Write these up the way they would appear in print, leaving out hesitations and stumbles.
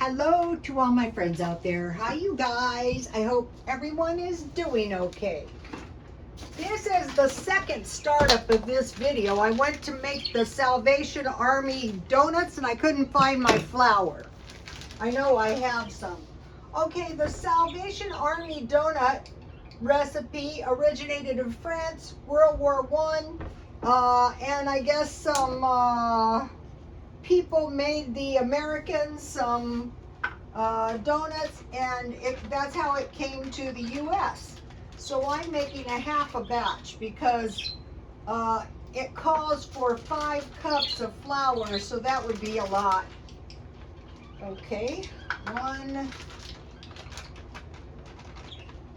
Hello to all my friends out there. Hi, you guys. I hope everyone is doing okay. This is the second startup of this video. I went to make the Salvation Army donuts and I couldn't find my flour. I know I have some. Okay, the Salvation Army donut recipe originated in France, World War I, and I guess some people made the Americans some donuts, and that's how it came to the U.S. So I'm making a half a batch because it calls for 5 cups of flour, so that would be a lot. Okay, one.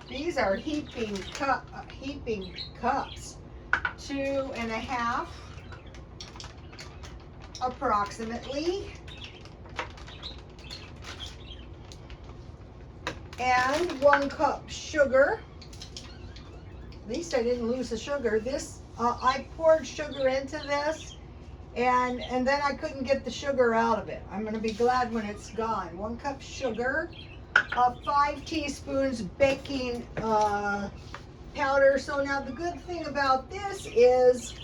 These are heaping cups. 2.5 approximately. And 1 cup sugar. At least I didn't lose the sugar. This I poured sugar into this, and then I couldn't get the sugar out of it. I'm going to be glad when it's gone. 1 cup sugar, 5 teaspoons baking powder. So now the good thing about this is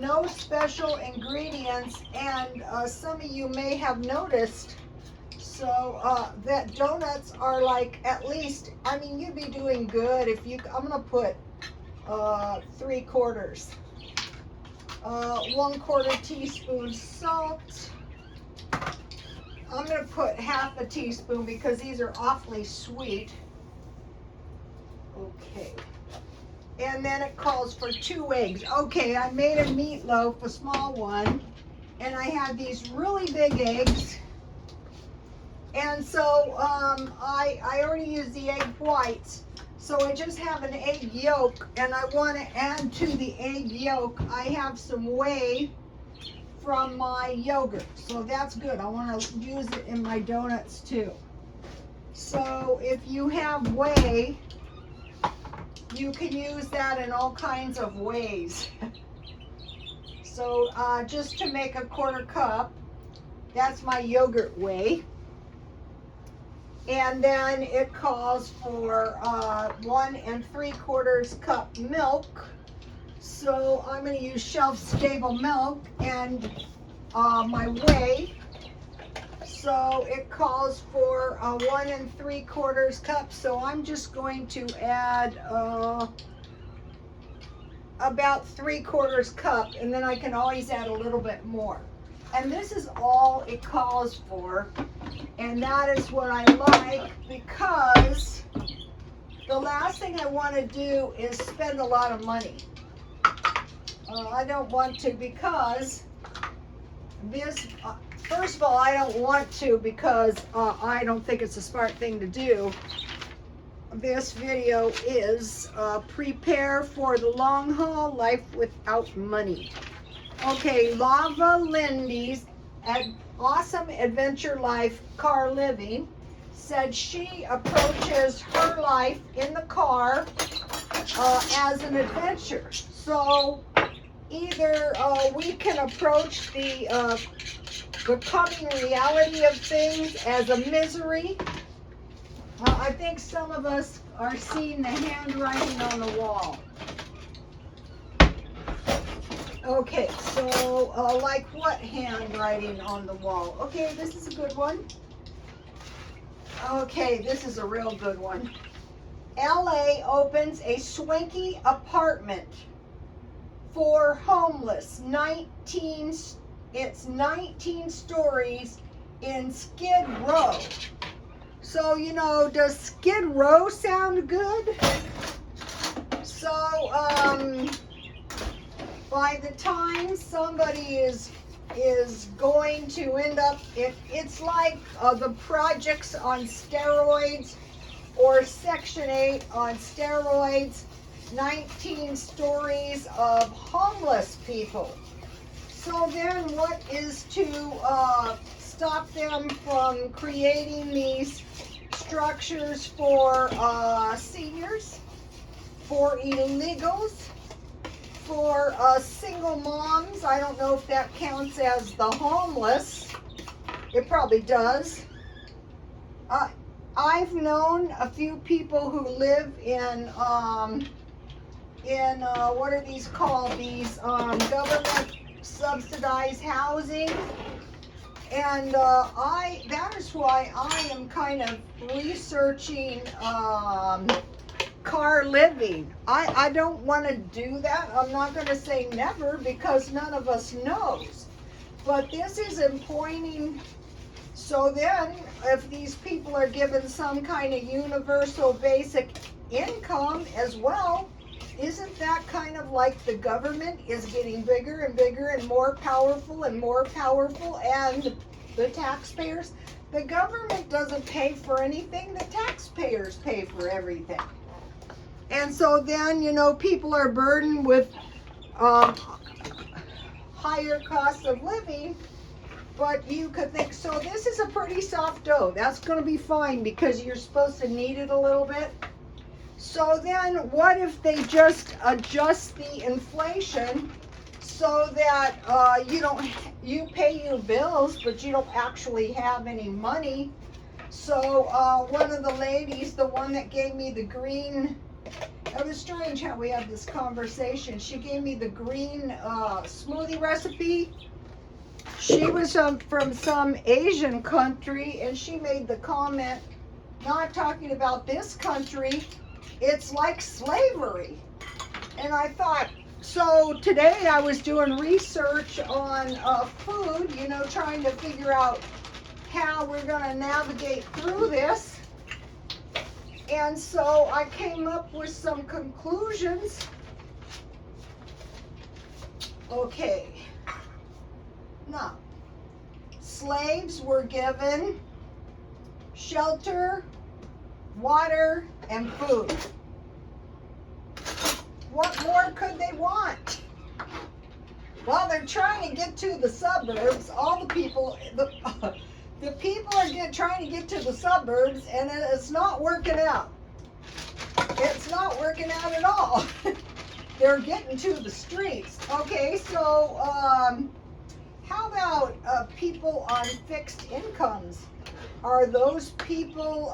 no special ingredients, and some of you may have noticed that donuts are like, at least, I mean, you'd be doing good if you, I'm gonna put 3/4, 1/4 teaspoon salt. I'm gonna put 1/2 teaspoon because these are awfully sweet. Okay. And then it calls for 2 eggs. Okay, I made a meatloaf, a small one, and I had these really big eggs. And so I already used the egg whites. So I just have an egg yolk, and I want to add to the egg yolk, I have some whey from my yogurt. So that's good. I want to use it in my donuts too. So if you have whey, you can use that in all kinds of ways. So just to make a 1/4 cup, that's my yogurt whey. And then it calls for 1 3/4 cup milk. So I'm going to use shelf-stable milk and my whey. So it calls for 1 3/4 cup. So I'm just going to add about 3/4 cup, and then I can always add a little bit more. And this is all it calls for, and that is what I like, because the last thing I want to do is spend a lot of money. I don't want to, because this, first of all, I don't want to because I don't think it's a smart thing to do. This video is prepare for the long haul, life without money. Okay, Lava Lindy's Awesome Adventure Life Car Living said she approaches her life in the car as an adventure. So either we can approach the coming reality of things as a misery. I think some of us are seeing the handwriting on the wall. Okay, so like what handwriting on the wall? Okay, this is a good one. Okay, this is a real good one. LA opens a swanky apartment for homeless. 19 stories in Skid Row. So, you know, does Skid Row sound good? So, by the time somebody is going to end up, it's like the projects on steroids, or Section 8 on steroids. 19 stories of homeless people. So then what is to stop them from creating these structures for seniors, for illegals, for single moms? I don't know if that counts as the homeless. It probably does. I've known a few people who live in what are these called? These government subsidized housing. And that is why I am kind of researching car living. I don't want to do that. I'm not going to say never because none of us knows. But this is pointing. So then, if these people are given some kind of universal basic income as well, isn't that kind of like the government is getting bigger and bigger and more powerful, and the taxpayers? The government doesn't pay for anything, the taxpayers pay for everything. And so then, you know, people are burdened with higher costs of living. But you could think, so this is a pretty soft dough. That's going to be fine because you're supposed to knead it a little bit. So then what if they just adjust the inflation so that you pay your bills, but you don't actually have any money? So one of the ladies, the one that gave me the green, it was strange how we had this conversation. She gave me the green smoothie recipe. She was from some Asian country, and she made the comment, not talking about this country, it's like slavery. And I thought, so today I was doing research on food, you know, trying to figure out how we're going to navigate through this. And so I came up with some conclusions. Okay. Now, slaves were given shelter, water, and food. What more could they want? Well, they're trying to get to the suburbs. All the people, the people are trying to get to the suburbs, and it's not working out. It's not working out at all. They're getting to the streets. Okay, so how about people on fixed incomes? Are those people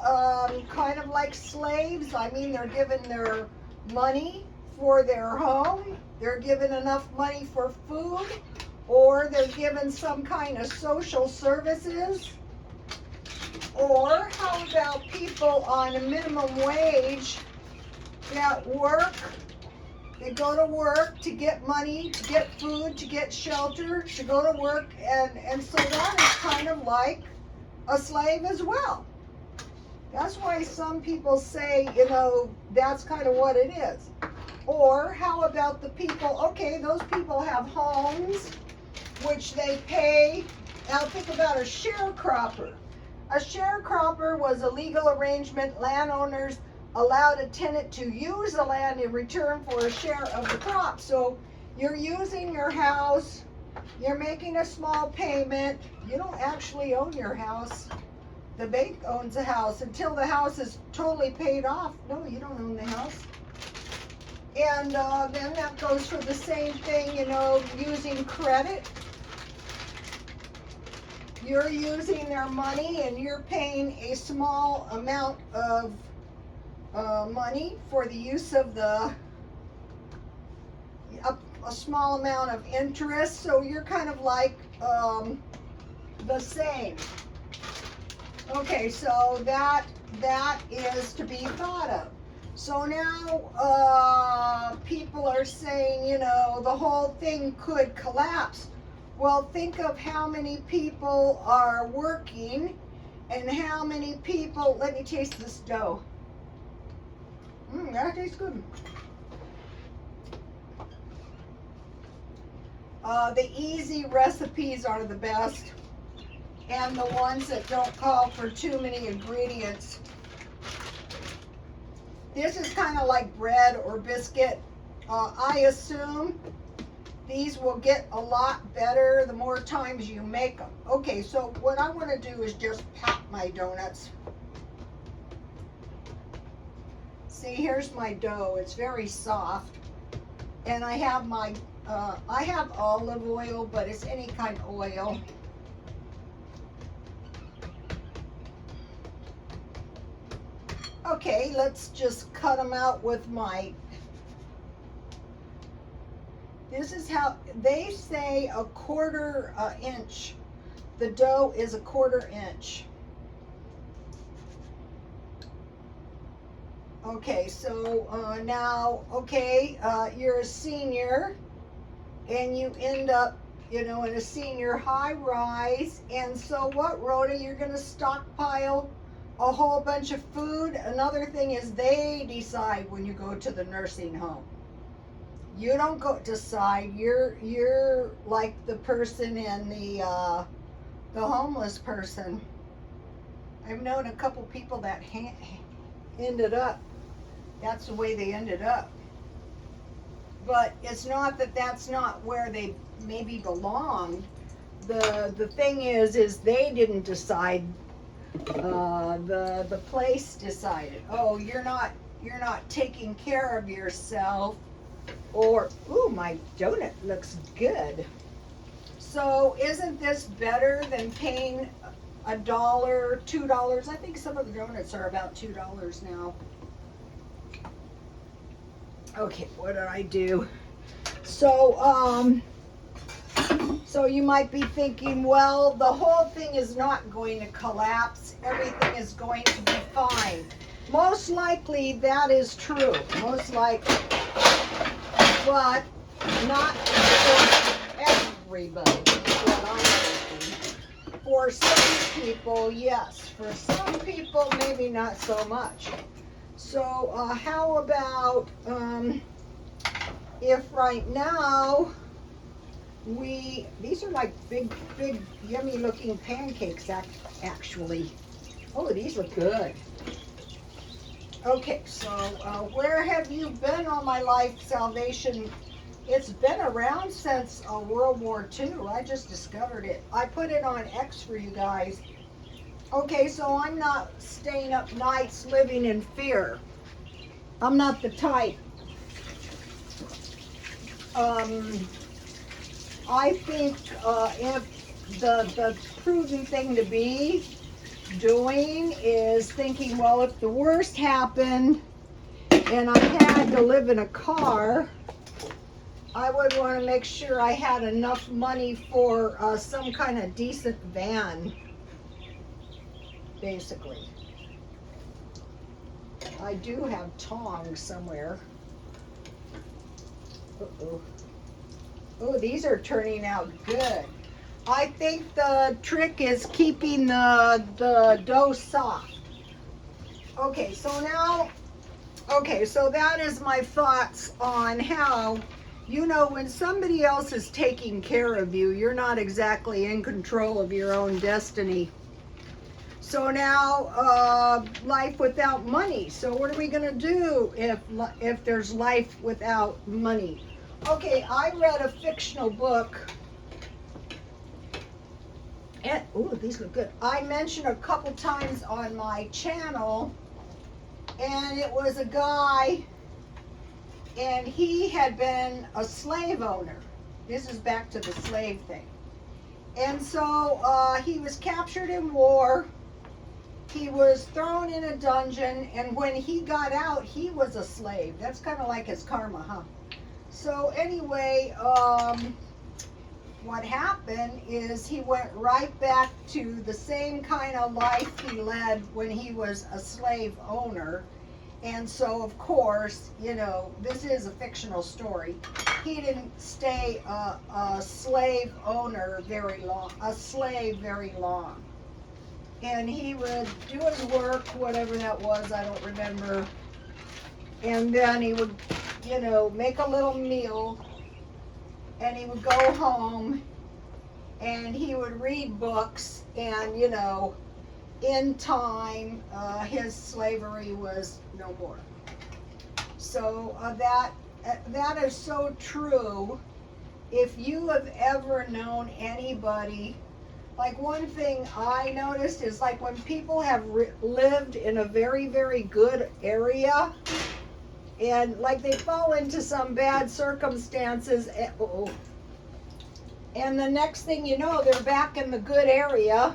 kind of like slaves? I mean, they're given their money for their home, they're given enough money for food, or they're given some kind of social services. Or how about people on a minimum wage that work? They go to work to get money, to get food, to get shelter, to go to work, and so that is kind of like a slave as well. That's why some people say, you know, that's kind of what it is. Or how about the people, okay, those people have homes, which they pay. Now think about a sharecropper. A sharecropper was a legal arrangement. Landowners allowed a tenant to use the land in return for a share of the crop. So you're using your house, you're making a small payment, you don't actually own your house. The bank owns the house until the house is totally paid off. No, you don't own the house. And then that goes for the same thing, you know, using credit. You're using their money and you're paying a small amount of money for the use of a small amount of interest. So you're kind of like the same. Okay, so that is to be thought of. So now people are saying, you know, the whole thing could collapse. Well, think of how many people are working and how many people, let me taste this dough. That tastes good. The easy recipes are the best, and the ones that don't call for too many ingredients. This is kind of like bread or biscuit. I assume these will get a lot better the more times you make them. Okay, so what I want to do is just pop my donuts. See, here's my dough. It's very soft. And I have my, I have olive oil, but it's any kind of oil. Okay, let's just cut them out with my, this is how, they say a quarter inch. The dough is a quarter inch. Okay, so now, okay, you're a senior and you end up, you know, in a senior high rise. And so what, Rhoda, you're going to stockpile a whole bunch of food? Another thing is they decide when you go to the nursing home. You don't go decide. You're like the person in the homeless person. I've known a couple people that ended up, that's the way they ended up. But it's not that that's not where they maybe belonged. The thing is they didn't decide. The place decided. Oh, you're not taking care of yourself. Or, ooh, my donut looks good. So isn't this better than paying $1, $2? I think some of the donuts are about $2 now. Okay, what did I do? So, so you might be thinking, well, the whole thing is not going to collapse. Everything is going to be fine. Most likely that is true. Most likely. But not for everybody. That's what I'm thinking. For some people, yes. For some people, maybe not so much. So how about if right now these are like big yummy looking pancakes actually. Oh, these look good. Okay, so where have you been all my life, Salvation? It's been around since World War II. I just discovered it. I put it on X for you guys. Okay, so I'm not staying up nights living in fear. I'm not the type. I think if the prudent thing to be doing is thinking, well, if the worst happened and I had to live in a car, I would want to make sure I had enough money for some kind of decent van, basically. I do have tongs somewhere. Uh-oh. Oh, these are turning out good. I think the trick is keeping the dough soft. Okay, so now, okay, so that is my thoughts on how, you know, when somebody else is taking care of you, you're not exactly in control of your own destiny. So now, life without money. So what are we gonna do if there's life without money? Okay, I read a fictional book. And, ooh, these look good. I mentioned a couple times on my channel, and it was a guy, and he had been a slave owner. This is back to the slave thing. And so he was captured in war. He was thrown in a dungeon, and when he got out, he was a slave. That's kind of like his karma, huh? So anyway, what happened is he went right back to the same kind of life he led when he was a slave owner. And so, of course, you know, this is a fictional story. He didn't stay a slave owner very long, a slave very long. And he would do his work, whatever that was, I don't remember. And then he would, you know, make a little meal, and he would go home, and he would read books, and, you know, in time, his slavery was no more. So that is so true. If you have ever known anybody, like one thing I noticed is like when people have lived in a very, very good area, and like they fall into some bad circumstances, and the next thing you know, they're back in the good area.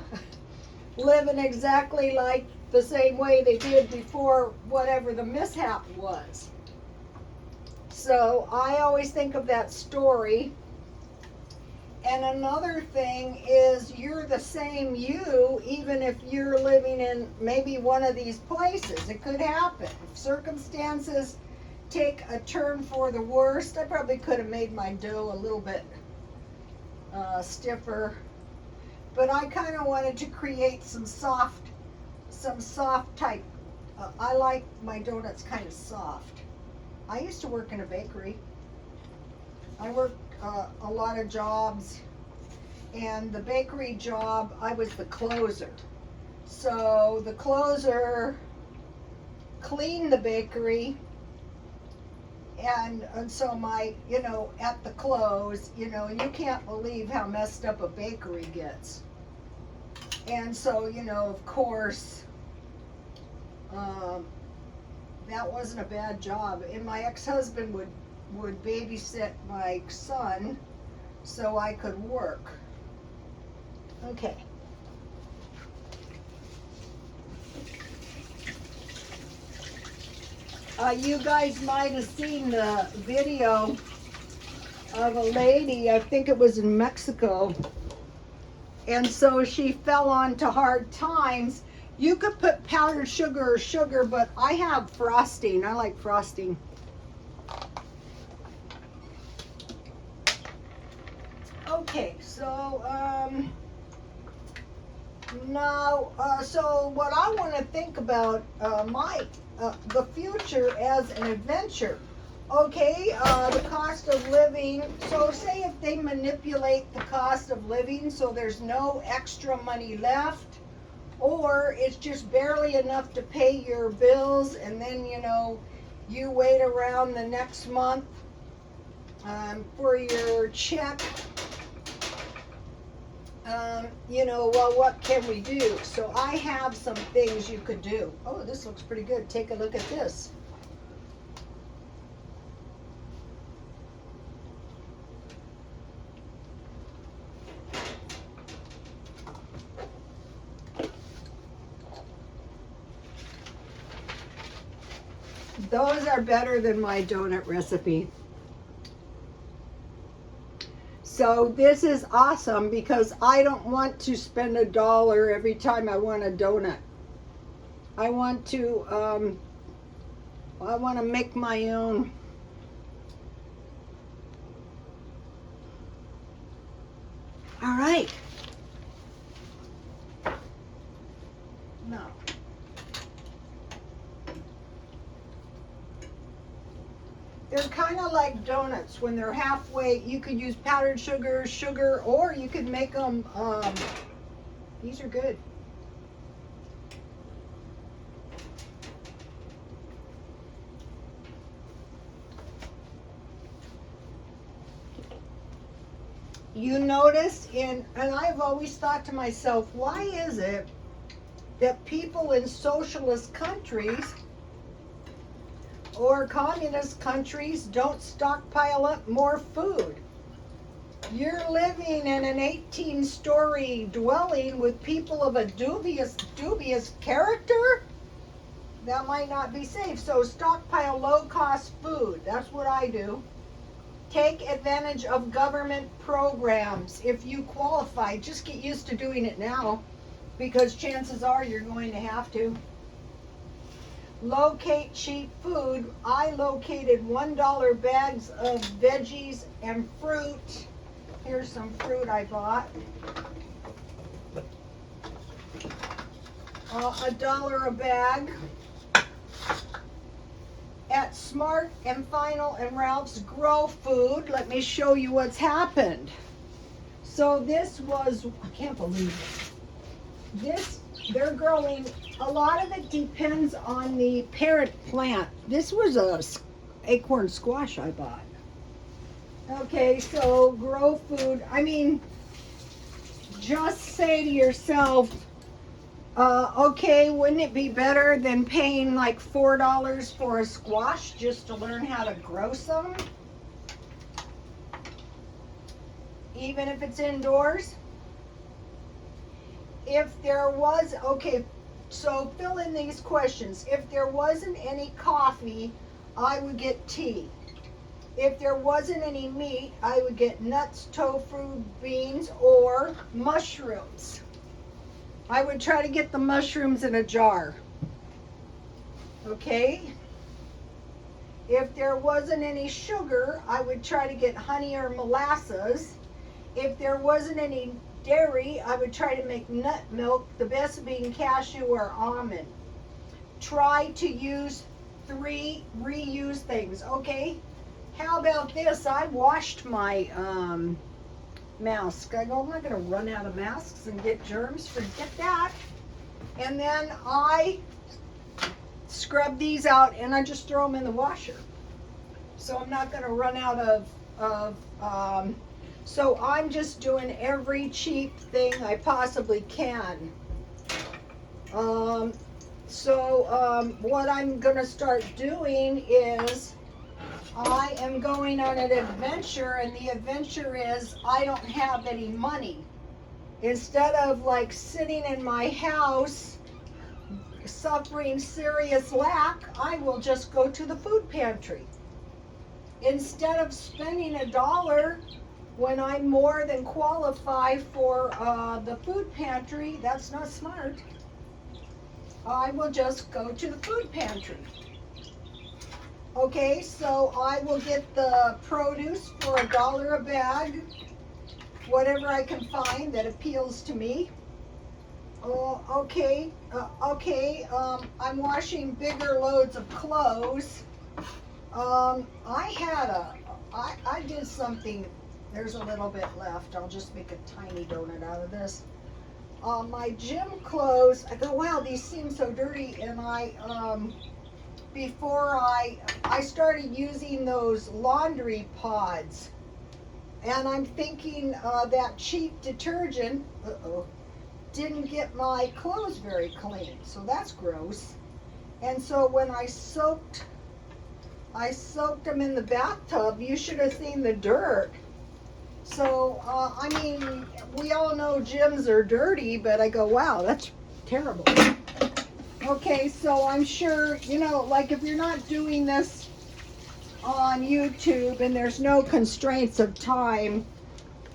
living exactly like the same way they did before whatever the mishap was. So I always think of that story. And another thing is you're the same you, even if you're living in maybe one of these places. It could happen. If circumstances take a turn for the worst, I probably could have made my dough a little bit stiffer. But I kind of wanted to create some soft type. I like my donuts kind of soft. I used to work in a bakery. I worked a lot of jobs, and the bakery job, I was the closer. So the closer cleaned the bakery, and so my, at the close, and you can't believe how messed up a bakery gets. And so, of course, that wasn't a bad job. And my ex-husband would babysit my son so I could work. Okay. You guys might have seen the video of a lady, I think it was in Mexico, and so she fell onto hard times. You could put powdered sugar or sugar, but I have frosting. I like frosting. Okay, so now, so what I want to think about the future as an adventure. Okay, the cost of living. So say if they manipulate the cost of living so there's no extra money left, or it's just barely enough to pay your bills, and then you wait around the next month for your check. Well, what can we do? So I have some things you could do. Oh, this looks pretty good. Take a look at this. Those are better than my donut recipe. So this is awesome because I don't want to spend $1 every time I want a donut. I want to make my own. All right. Now, they're kind of like donuts. When they're halfway, you could use powdered sugar, or you could make them, these are good. You notice and I've always thought to myself, why is it that people in socialist countries or communist countries don't stockpile up more food? You're living in an 18-story dwelling with people of a dubious character? That might not be safe. So stockpile low-cost food. That's what I do. Take advantage of government programs if you qualify. Just get used to doing it now, because chances are you're going to have to. Locate cheap food. I located $1 bags of veggies and fruit. Here's some fruit I bought. $1 a bag. At Smart and Final and Ralph's Grow Food. Let me show you what's happened. So this was, I can't believe it. This, they're growing, a lot of it depends on the parent plant. This was a acorn squash I bought. Okay, so grow food. I mean, just say to yourself, okay, wouldn't it be better than paying like $4 for a squash just to learn how to grow some? Even if it's indoors? if there was, okay, so fill in these questions. If there wasn't any coffee, I would get tea. If there wasn't any meat, I would get nuts, tofu, beans, or mushrooms. I would try to get the mushrooms in a jar. Okay? If there wasn't any sugar, I would try to get honey or molasses. If there wasn't any dairy, I would try to make nut milk, the best being cashew or almond. Try to use 3 reuse things, okay? How about this? I washed my mask. I go, I'm not going to run out of masks and get germs. Forget that. And then I scrub these out and I just throw them in the washer. So I'm not going to run out of so I'm just doing every cheap thing I possibly can. What I'm going to start doing is I am going on an adventure, and the adventure is I don't have any money. Instead of like sitting in my house suffering serious lack, I will just go to the food pantry. Instead of spending $1 when I more than qualify for the food pantry, that's not smart. I will just go to the food pantry. Okay, so I will get the produce for $1 a bag, whatever I can find that appeals to me. Oh, okay, I'm washing bigger loads of clothes. I did something, there's a little bit left. I'll just make a tiny donut out of this. My gym clothes, I go, wow, these seem so dirty, and before I started using those laundry pods, and I'm thinking that cheap detergent didn't get my clothes very clean, so that's gross. And so when I soaked them in the bathtub, you should have seen the dirt. So I mean, we all know gyms are dirty, but I go, wow, that's terrible. Okay, so I'm sure, you know, like if you're not doing this on YouTube and there's no constraints of time,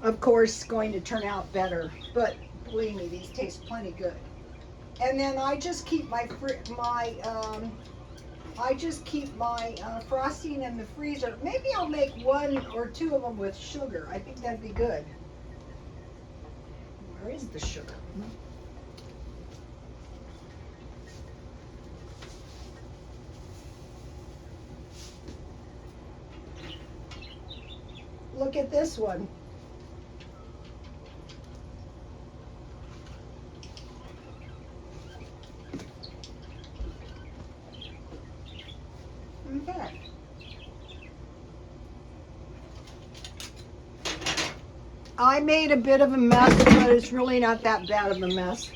of course, it's going to turn out better. But believe me, these taste plenty good. And then I just keep my frosting in the freezer. Maybe I'll make 1 or 2 of them with sugar. I think that'd be good. Where is the sugar? Look at this one. Okay. I made a bit of a mess, but it's really not that bad of a mess.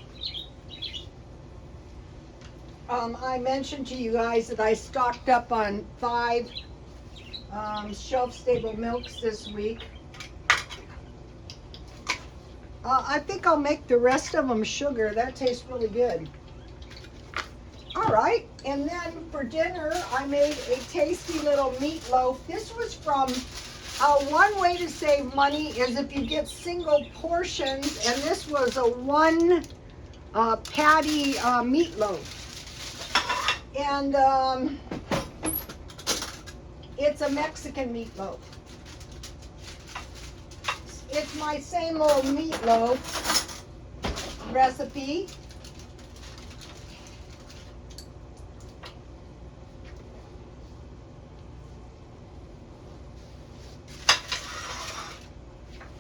I mentioned to you guys that I stocked up on 5 shelf-stable milks this week. I think I'll make the rest of them sugar. That tastes really good. All right, and then for dinner, I made a tasty little meatloaf. This was from, one way to save money is if you get single portions, and this was a 1 patty meatloaf. And it's a Mexican meatloaf. It's my same old meatloaf recipe.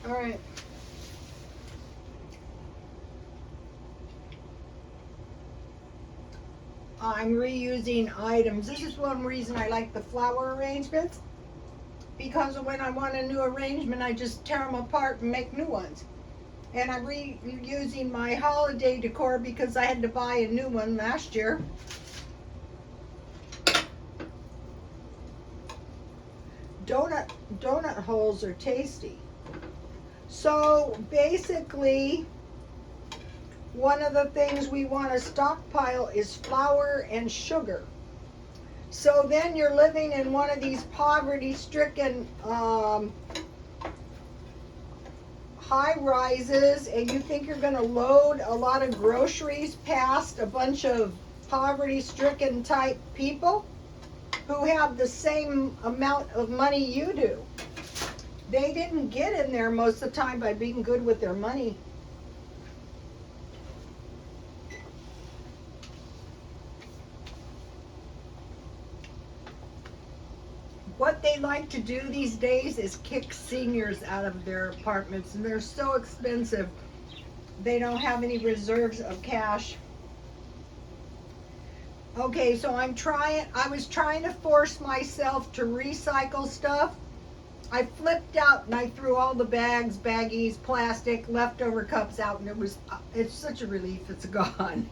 All right. I'm reusing items. This is one reason I like the flower arrangements, because when I want a new arrangement, I just tear them apart and make new ones. And I'm reusing my holiday decor because I had to buy a new one last year. Donut holes are tasty. So basically, one of the things we want to stockpile is flour and sugar. So then you're living in one of these poverty-stricken high rises, and you think you're going to load a lot of groceries past a bunch of poverty-stricken type people who have the same amount of money you do. They didn't get in there most of the time by being good with their money. What they like to do these days is kick seniors out of their apartments, and they're so expensive. They don't have any reserves of cash. Okay, so I was trying to force myself to recycle stuff. I flipped out and I threw all the bags, baggies, plastic, leftover cups out, and it's such a relief it's gone.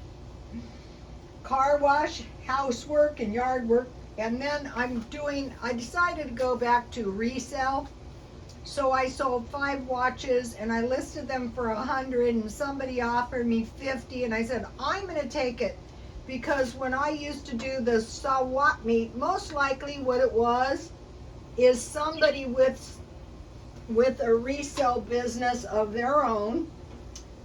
Car wash, housework, and yard work. And then I decided to go back to Resale. So I sold 5 watches and I listed them for 100, and somebody offered me 50, and I said, I'm gonna take it. Because when I used to do the sawat meat, most likely what it was is somebody with a resale business of their own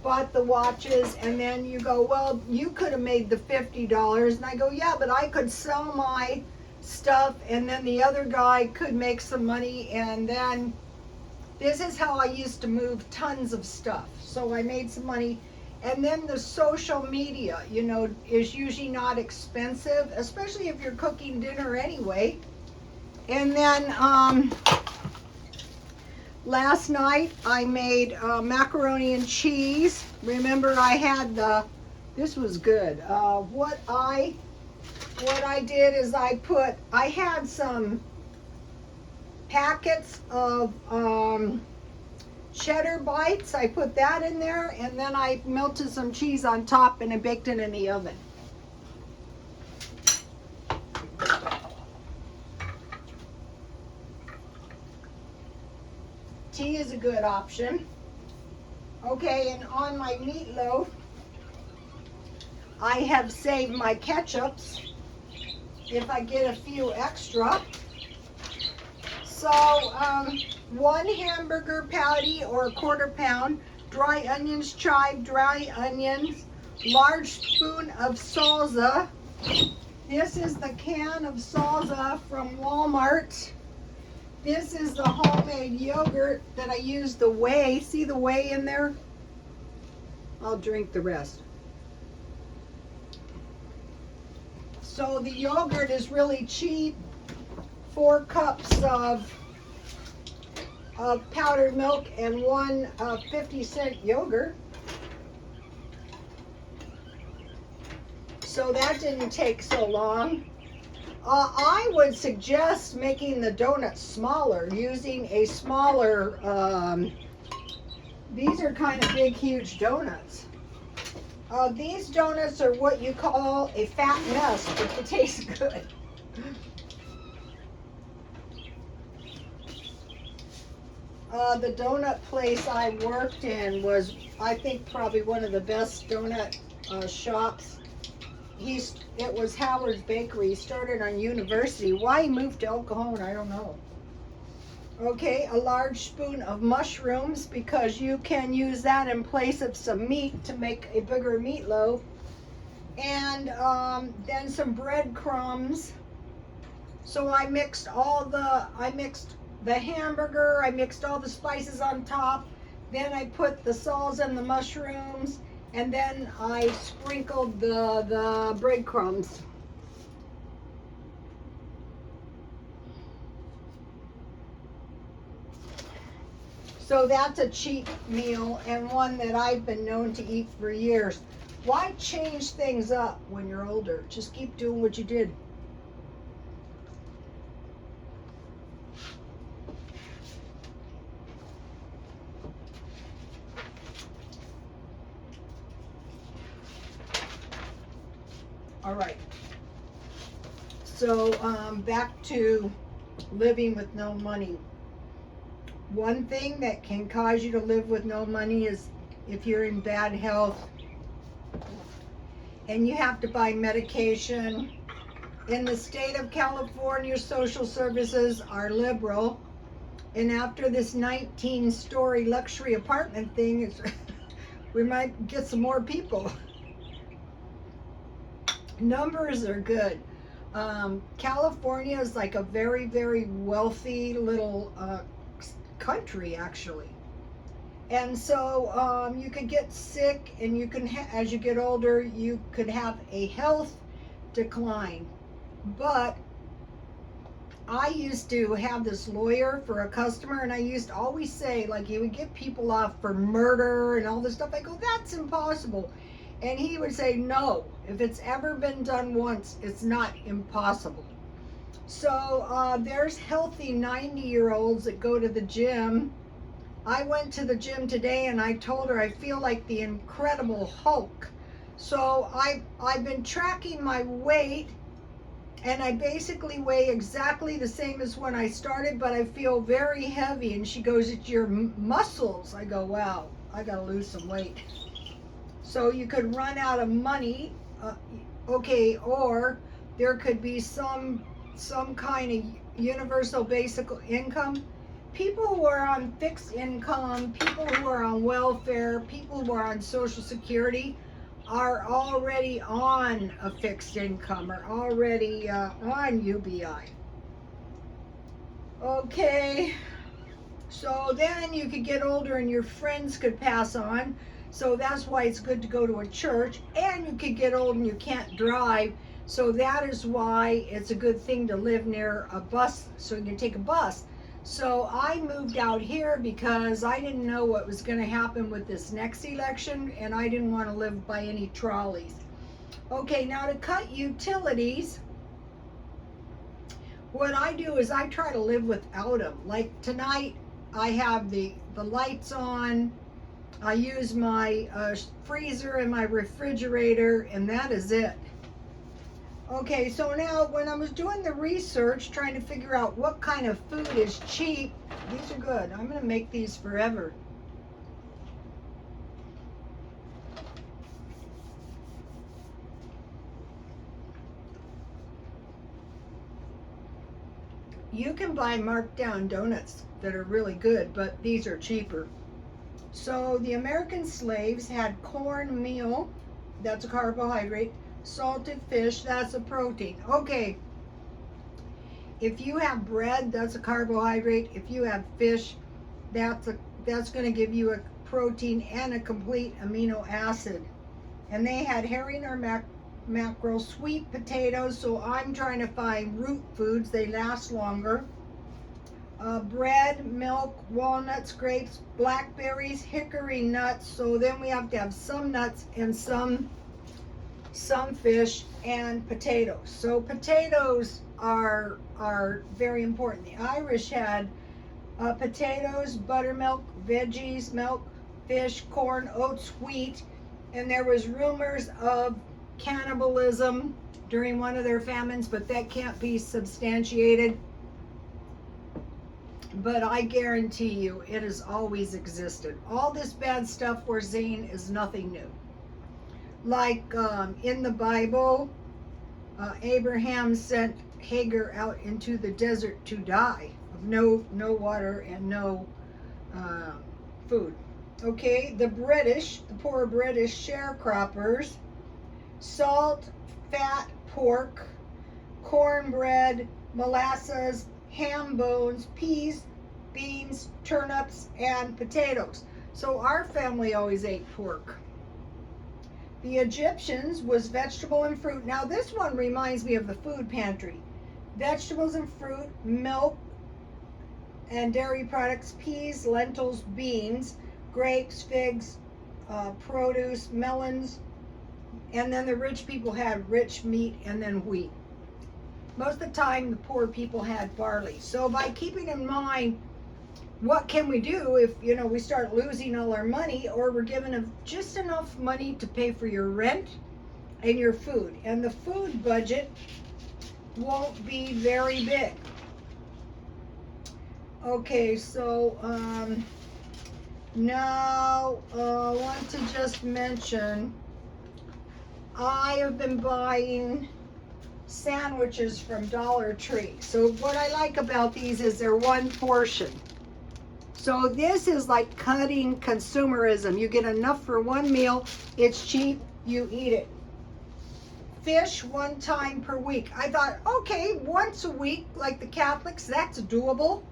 bought the watches, and then you go, well, you could have made the $50. And I go, yeah, but I could sell my stuff, and then the other guy could make some money. And then this is how I used to move tons of stuff. So I made some money. And then the social media, you know, is usually not expensive, especially if you're cooking dinner anyway. And then last night I made macaroni and cheese. Remember, I had this was good. What I did is I had some packets of cheddar bites. I put that in there, and then I melted some cheese on top, and I baked it in the oven. Tea is a good option. Okay, and on my meatloaf, I have saved my ketchups if I get a few extra. So, 1 hamburger patty or a 1/4 pound, dry onions, chive, dry onions, large spoon of salsa. This is the can of salsa from Walmart. This is the homemade yogurt that I use the whey. See the whey in there? I'll drink the rest. So the yogurt is really cheap. 4 cups of powdered milk and 1 50-cent yogurt. So that didn't take so long. I would suggest making the donuts smaller, using a smaller, these are kind of big, huge donuts. These donuts are what you call a fat mess, but they taste good. The donut place I worked in was, I think, probably one of the best donut shops. It was Howard's Bakery. He started on University. Why he moved to El Cajon, I don't know. Okay, a large spoon of mushrooms, because you can use that in place of some meat to make a bigger meatloaf. And then some breadcrumbs. So I mixed the hamburger, I mixed all the spices on top, then I put the salsa and the mushrooms, and then I sprinkled the breadcrumbs. So that's a cheap meal, and one that I've been known to eat for years. Why change things up when you're older? Just keep doing what you did. All right, so back to living with no money. One thing that can cause you to live with no money is if you're in bad health, and you have to buy medication. In the state of California, social services are liberal. And after this 19-story luxury apartment thing, we might get some more people. Numbers are good. California is like a very, very wealthy little country, actually. And so you could get sick, and you can, as you get older, you could have a health decline. But I used to have this lawyer for a customer, and I used to always say, like, he would get people off for murder and all this stuff. I go, that's impossible. And he would say, no, if it's ever been done once, it's not impossible. So there's healthy 90-year-olds that go to the gym. I went to the gym today, and I told her I feel like the Incredible Hulk. So I've been tracking my weight, and I basically weigh exactly the same as when I started, but I feel very heavy. And she goes, it's your muscles. I go, wow, I gotta lose some weight. So you could run out of money, okay, or there could be some kind of universal basic income. People who are on fixed income, people who are on welfare, people who are on Social Security are already on a fixed income, are already on UBI. Okay, so then you could get older and your friends could pass on. So that's why it's good to go to a church. And you could get old and you can't drive. So that is why it's a good thing to live near a bus, so you can take a bus. So I moved out here because I didn't know what was going to happen with this next election, and I didn't want to live by any trolleys. Okay, now to cut utilities, what I do is I try to live without them. Like tonight, I have the lights on. I use my freezer and my refrigerator, and that is it. Okay, so now when I was doing the research, trying to figure out what kind of food is cheap, these are good. I'm going to make these forever. You can buy marked down donuts that are really good, but these are cheaper. So the American slaves had cornmeal, that's a carbohydrate, salted fish, that's a protein. Okay, if you have bread, that's a carbohydrate. If you have fish, that's going to give you a protein and a complete amino acid. And they had herring or mackerel, sweet potatoes, so I'm trying to find root foods, they last longer. Bread, milk, walnuts, grapes, blackberries, hickory nuts. So then we have to have some nuts and some fish, and potatoes. So potatoes are very important. The Irish had potatoes, buttermilk, veggies, milk, fish, corn, oats, wheat, and there was rumors of cannibalism during one of their famines, but that can't be substantiated. But I guarantee you, it has always existed. All this bad stuff we're seeing is nothing new. Like in the Bible, Abraham sent Hagar out into the desert to die of no water and no food. Okay, the poor British sharecroppers, salt, fat, pork, cornbread, molasses, ham bones, peas, beans, turnips, and potatoes. So our family always ate pork. The Egyptians was vegetable and fruit. Now this one reminds me of the food pantry. Vegetables and fruit, milk and dairy products, peas, lentils, beans, grapes, figs, produce, melons, and then the rich people had rich meat and then wheat. Most of the time the poor people had barley. So by keeping in mind what can we do if we start losing all our money, or we're given just enough money to pay for your rent and your food, and the food budget won't be very big. Okay, so now I want to just mention I have been buying sandwiches from Dollar Tree. So what I like about these is they're one portion. So this is like cutting consumerism. You get enough for one meal, it's cheap, you eat it. Fish one time per week. I thought, okay, once a week, like the Catholics, that's doable.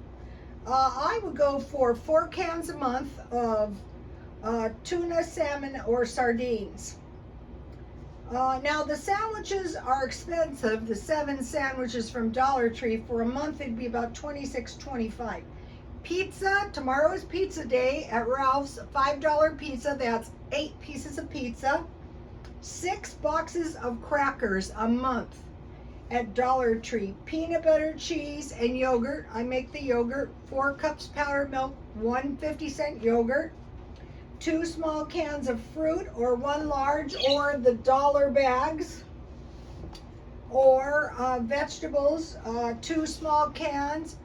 I would go for 4 cans a month of tuna, salmon, or sardines. Now the sandwiches are expensive. The 7 sandwiches from Dollar Tree for a month, it'd be about $26.25. Pizza, tomorrow is pizza day at Ralph's. $5 pizza, that's 8 pieces of pizza. 6 boxes of crackers a month at Dollar Tree. Peanut butter, cheese, and yogurt. I make the yogurt. 4 cups powdered milk, 1 50-cent yogurt. 2 small cans of fruit, or 1 large, or the dollar bags. Or vegetables, 2 small cans,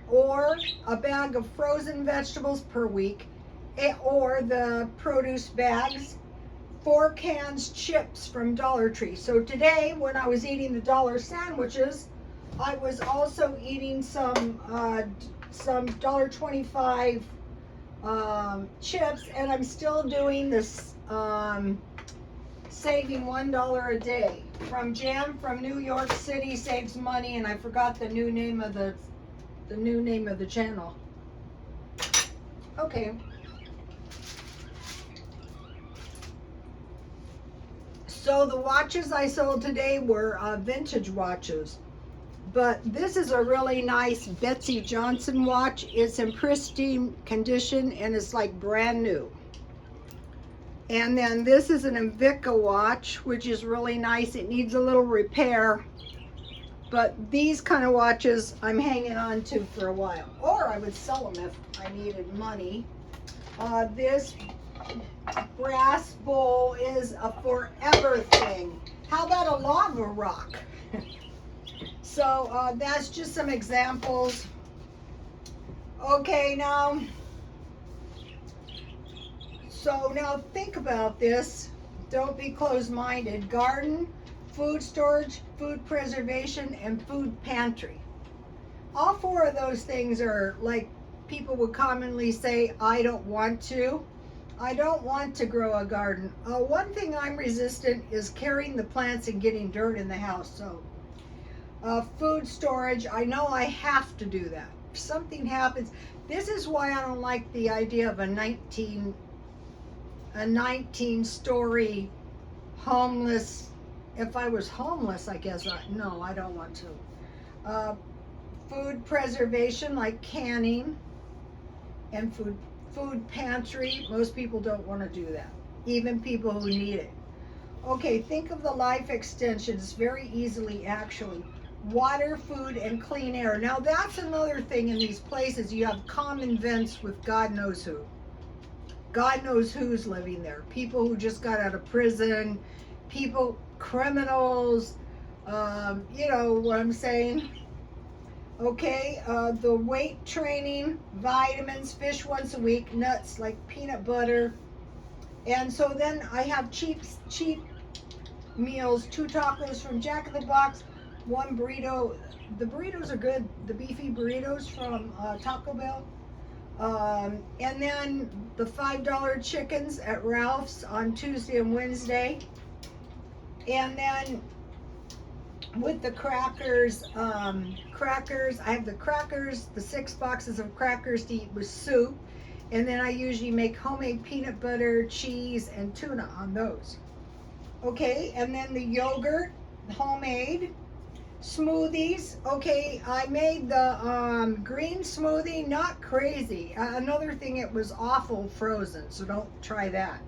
or a bag of frozen vegetables per week, or the produce bags. 4 cans chips from Dollar Tree. So today, when I was eating the dollar sandwiches, I was also eating some $1.25 chips, and I'm still doing this saving $1 a day. From Jam from New York City saves money, and I forgot the new name of the channel. Okay. So the watches I sold today were vintage watches. But this is a really nice Betsy Johnson watch. It's in pristine condition and it's like brand new. And then this is an Invicta watch, which is really nice. It needs a little repair. But these kind of watches I'm hanging on to for a while. Or I would sell them if I needed money. This brass bowl is a forever thing. How about a lava rock? So that's just some examples. Okay, now think about this. Don't be closed-minded. Garden, food storage, food preservation, and food pantry. All 4 of those things are like people would commonly say, I don't want to. I don't want to grow a garden. One thing I'm resistant is carrying the plants and getting dirt in the house. So food storage, I know I have to do that. If something happens, this is why I don't like the idea of a 19-story homeless. If I was homeless, I guess, no, I don't want to. Food preservation, like canning, and food pantry. Most people don't want to do that, even people who need it. Okay, think of the life extensions very easily, actually. Water, food, and clean air. Now that's another thing in these places. You have common vents with God knows who. God knows who's living there. People who just got out of prison, criminals, you know what I'm saying. Okay, the weight training, vitamins, fish once a week, nuts like peanut butter. And so then I have cheap meals, 2 tacos from Jack in the Box, 1 burrito. The burritos are good, the beefy burritos from Taco Bell. And then the $5 chickens at Ralph's on Tuesday and Wednesday. And then with the crackers, I have the crackers, the 6 boxes of crackers to eat with soup. And then I usually make homemade peanut butter, cheese, and tuna on those. Okay, and then the yogurt, homemade. Smoothies. Okay, I made the green smoothie, not crazy. Another thing, it was awful frozen, so don't try that.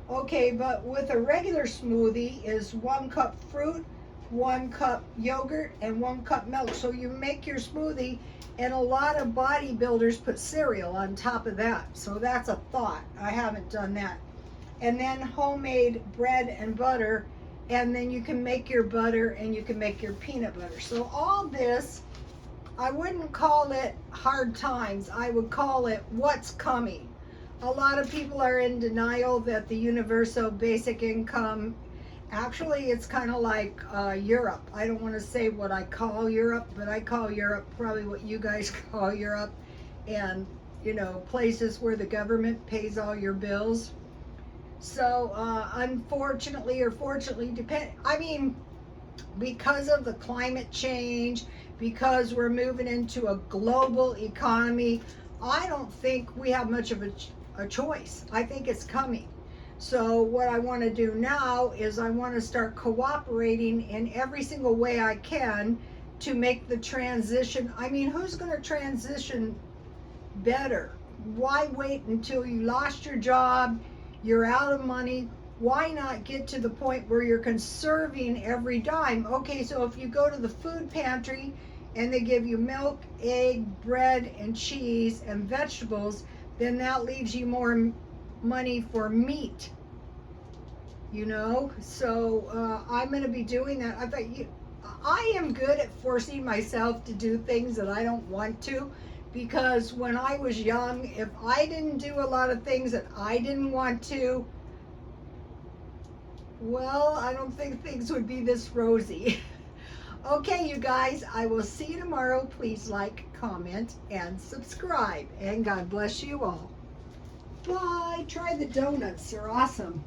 Okay, but with a regular smoothie is 1 cup fruit, 1 cup yogurt, and 1 cup milk. So you make your smoothie, and a lot of bodybuilders put cereal on top of that. So that's a thought. I haven't done that. And then homemade bread and butter, and then you can make your butter and you can make your peanut butter. So all this, I wouldn't call it hard times. I would call it what's coming. A lot of people are in denial that the universal basic income Actually, it's kind of like Europe. I don't want to say what I call Europe, but I call Europe probably what you guys call Europe. And, you know, places where the government pays all your bills. So, unfortunately or fortunately, I mean, because of the climate change, because we're moving into a global economy, I don't think we have much of a choice. I think it's coming. So what I want to do now is I want to start cooperating in every single way I can to make the transition. I mean, who's going to transition better? Why wait until you lost your job, you're out of money? Why not get to the point where you're conserving every dime? Okay, so if you go to the food pantry and they give you milk, egg, bread, and cheese and vegetables, then that leaves you more money for meat, you know. So I'm going to be doing that. I am good at forcing myself to do things that I don't want to, because when I was young, if I didn't do a lot of things that I didn't want to, well, I don't think things would be this rosy. Okay, you guys, I will see you tomorrow. Please like, comment, and subscribe. And God bless you all. Bye. Try the donuts. They're awesome.